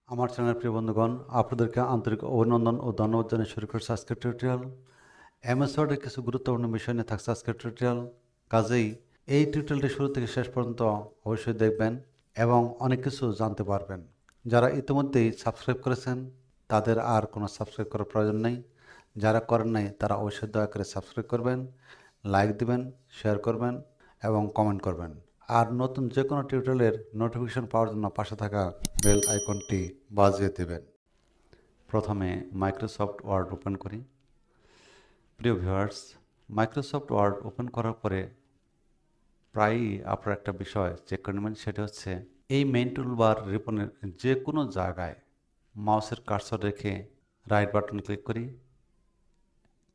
আমার চ্যানেলের প্রিয় বন্ধুগণ, আপনাদেরকে আন্তরিক অভিনন্দন ও ধন্যবাদ জানিয়ে শুরু করছি আজকের টিউটোরিয়াল। এমএস ওয়ার্ডের কিছু গুরুত্বপূর্ণ বিষয় নিয়ে থাকছে আজকের টিউটোরিয়াল। কাজেই এই টিউটোরিয়ালটি শুরু থেকে শেষ পর্যন্ত অবশ্যই দেখবেন এবং অনেক কিছু জানতে পারবেন। যারা ইতিমধ্যেই সাবস্ক্রাইব করেছেন তাদের আর কোনো সাবস্ক্রাইব করার প্রয়োজন নেই। যারা করেন নাই তারা অবশ্যই দয়া করে সাবস্ক্রাইব করবেন, লাইক দিবেন, শেয়ার করবেন এবং কমেন্ট করবেন। আর নতুন যে কোনো টিউটোরিয়ালের নোটিফিকেশন পাওয়ার জন্য পাশে থাকা বেল আইকনটি বাজিয়ে দেবেন। প্রথমে মাইক্রোসফট ওয়ার্ড ওপেন করি। প্রিয় ভিউয়ার্স, মাইক্রোসফট ওয়ার্ড ওপেন করার পরে প্রায়ই আপনার একটা বিষয় চেক করে নেবেন, সেটা হচ্ছে এই মেইন টুলবার রিবনের যে কোনো জায়গায় মাউসের কার্সর রেখে রাইট বাটন ক্লিক করি,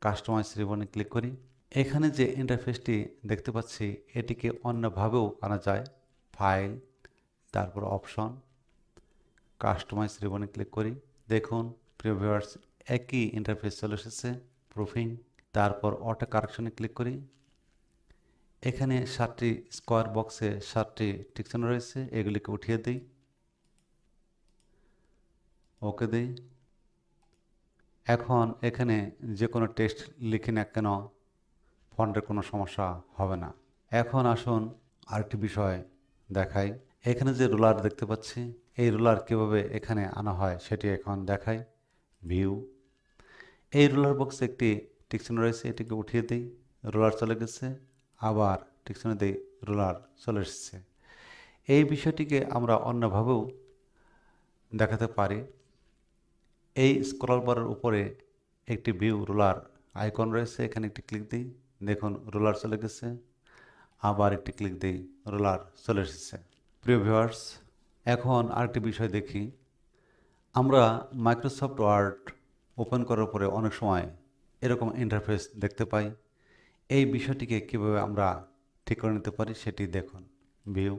কাস্টমাইজ রিবনে ক্লিক করি। এখানে যে ইন্টারফেসটি দেখতে পাচ্ছি এটিকে অন্যভাবেও আনা যায়। ফাইল, তারপর অপশন, কাস্টমাইজ রিবনে ক্লিক করি। দেখুন প্রিয় ভিউয়ার্স, একই ইন্টারফেস চলে এসেছে। প্রুফিং, তারপর অটো কারেকশনে ক্লিক করি। এখানে 7টি স্কোয়ার বক্সে 7টি টিকচিহ্ন রয়েছে, এগুলিকে উঠিয়ে দিই, ওকে দিই। এখন এখানে যে কোনো টেক্সট লিখি না কেন ফন্টের কোনো সমস্যা হবে না। এখন আসুন আরেকটি বিষয় দেখাই। এখানে যে রুলার দেখতে পাচ্ছি, এই রুলার কীভাবে এখানে আনা হয় সেটি এখন দেখাই। ভিউ, এই রুলার বক্সে একটি টিকচিহ্ন রয়েছে, এটিকে উঠিয়ে দিই, রুলার চলে গেছে। আবার টিকচিহ্ন দিই, রুলার চলে এসেছে। এই বিষয়টিকে আমরা অন্যভাবেও দেখাতে পারি। এই স্ক্রল বারের উপরে একটি ভিউ রুলার আইকন রয়েছে, এখানে একটি ক্লিক দিই, দেখুন রুলার চলে গেছে। আবার একটি ক্লিক দিই, রুলার চলে এসেছে। প্রিয় ভিউয়ার্স, এখন আরেকটি বিষয় দেখি। আমরা মাইক্রোসফট ওয়ার্ড ওপেন করার পরে অনেক সময় এরকম ইন্টারফেস দেখতে পাই। এই বিষয়টিকে কীভাবে আমরা ঠিক করে নিতে পারি সেটি দেখুন। ভিউ,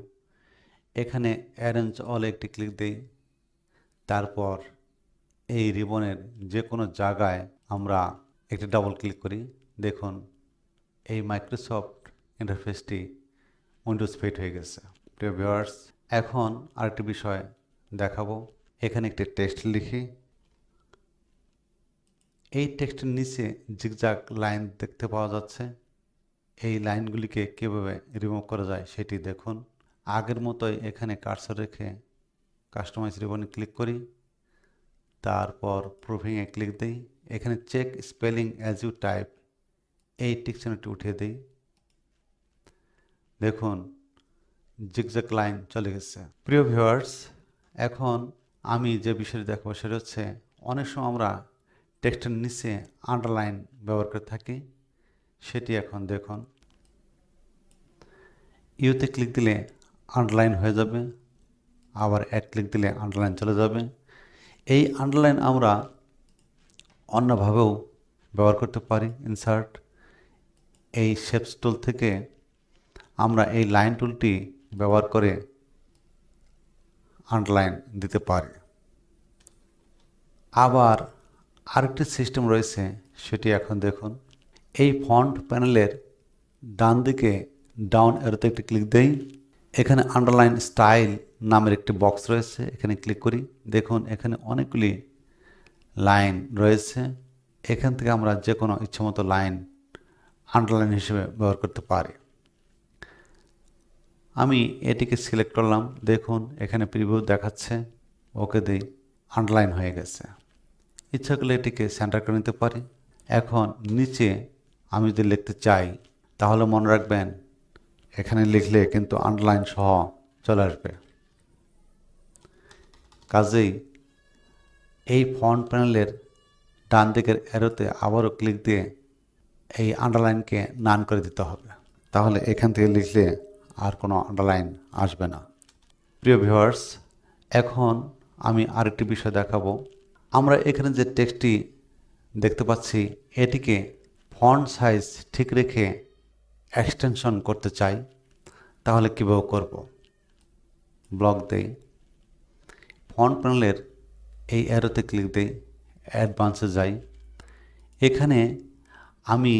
এখানে অ্যারেঞ্জ অলে একটি ক্লিক দিই, তারপর এই রিবনের যে কোনো জায়গায় আমরা একটি ডাবল ক্লিক করি। দেখুন এই মাইক্রোসফট ইন্টারফেসটি উইন্ডোজ ফিট হয়ে গেছে। প্রিয় ভিউয়ার্স, এখন আরেকটি বিষয় দেখাবো। এখানে একটি টেক্সট লিখি। এই টেক্সটের নিচে জিগজ্যাগ লাইন দেখতে পাওয়া যাচ্ছে। এই লাইনগুলিকে কীভাবে রিমুভ করা যায় সেটি দেখুন। আগের মতোই এখানে কার্সর রেখে কাস্টমাইজ রিবনে ক্লিক করি, তারপর প্রুফিংয়ে ক্লিক দিই। এখানে check spelling as you type, এই টিকচিহ্নটি উঠিয়ে দিই। দেখুন জিগজ্যাগ লাইন চলে গেছে। প্রিয় ভিউয়ার্স, এখন আমি যে বিষয়টি দেখাবো সেটা হচ্ছে অনেক সময় আমরা টেক্সটের নিচে আন্ডারলাইন ব্যবহার করে থাকি, সেটি এখন দেখুন। ইউতে ক্লিক দিলে আন্ডারলাইন হয়ে যাবে, আবার অ্যাড ক্লিক দিলে আন্ডারলাইন চলে যাবে। এই আন্ডারলাইন আমরা অন্যভাবেও ব্যবহার করতে পারি। ইনসার্ট, এই শেপস টুল থেকে আমরা এই লাইন টুলটি ব্যবহার করে আন্ডারলাইন দিতে পারি। আবার আরেকটি সিস্টেম রয়েছে, সেটি এখন দেখুন। এই ফন্ট প্যানেলের ডান দিকে ডাউন এরোতে একটি ক্লিক দেই। এখানে আন্ডারলাইন স্টাইল নামের একটি বক্স রয়েছে, এখানে ক্লিক করি। দেখুন এখানে অনেকগুলি লাইন রয়েছে, এখান থেকে আমরা যে কোনো ইচ্ছামতো লাইন আন্ডারলাইন হিসেবে ব্যবহার করতে পারি। আমি এটিকে সিলেক্ট করলাম, দেখুন এখানে প্রিভিউ দেখাচ্ছে, ওকে দিই, আন্ডারলাইন হয়ে গেছে। ইচ্ছা করলে এটিকে সেন্টার করে নিতে পারি। এখন নিচে আমি যদি লিখতে চাই তাহলে মনে রাখবেন এখানে লিখলে কিন্তু আন্ডারলাইন সহ চলে আসবে। কাজেই এই ফন্ট প্যানেলের ডান দিকের অ্যারোতে আবারও ক্লিক দিয়ে এই আন্ডারলাইনকে নান করে দিতে হবে, তাহলে এখান থেকে লিখলে আর কোনো আন্ডারলাইন আসবে না। প্রিয় ভিউয়ার্স, এখন আমি আরেকটি বিষয় দেখাবো। আমরা এখানে যে টেক্সটটি দেখতে পাচ্ছি এটিকে ফন্ট সাইজ ঠিক রেখে এক্সটেনশন করতে চাই, তাহলে কীভাবে করব? ব্লক দেই, ফন্ট প্যানেলের এই অ্যারোতে ক্লিক দিই, অ্যাডভান্সে যাই। এখানে আমি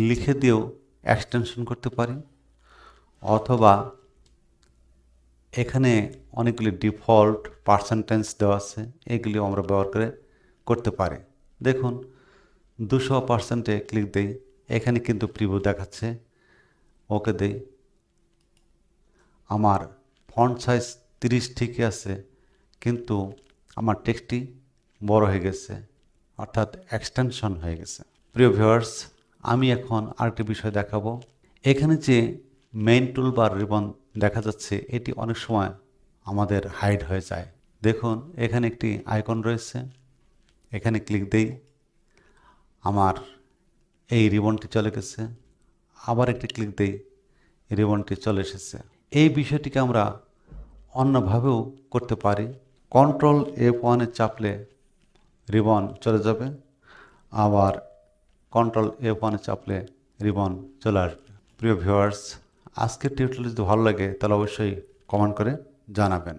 লিখে দিয়েও এক্সটেনশন করতে পারি, অথবা এখানে অনেকগুলি ডিফল্ট পার্সেন্টেজ দেওয়া আছে, এগুলিও আমরা ব্যবহার করে করতে পারি। দেখুন 200%-এ ক্লিক দেই, এখানে কিন্তু প্রিভিউ দেখাচ্ছে, ওকে দেই। আমার ফন্ট সাইজ 30 ঠিকই আছে, কিন্তু আমার টেক্সটটি বড় হয়ে গেছে, অর্থাৎ এক্সটেনশন হয়ে গেছে। প্রিয় ভিউয়ার্স, আমি এখন আরেকটি বিষয় দেখাবো। এখানে যে মেইন টুলবার রিবন দেখা যাচ্ছে, এটি অনেক সময় আমাদের হাইড হয়ে যায়। দেখুন এখানে একটি আইকন রয়েছে, এখানে ক্লিক দেই, আমার এই রিবনটি চলে গেছে। আবার একটি ক্লিক দেই, রিবনটি চলে এসেছে। এই বিষয়টিকে আমরা অন্যভাবেও করতে পারি। কন্ট্রোল F1 চাপলে রিবন চলে যাবে, আবার কন্ট্রোল F1 চাপলে রিবন চলে আসবে। প্রিয় ভিউয়ার্স, আজকের টিউটোরিয়াল যদি ভালো লাগে তাহলে অবশ্যই কমেন্ট করে জানাবেন।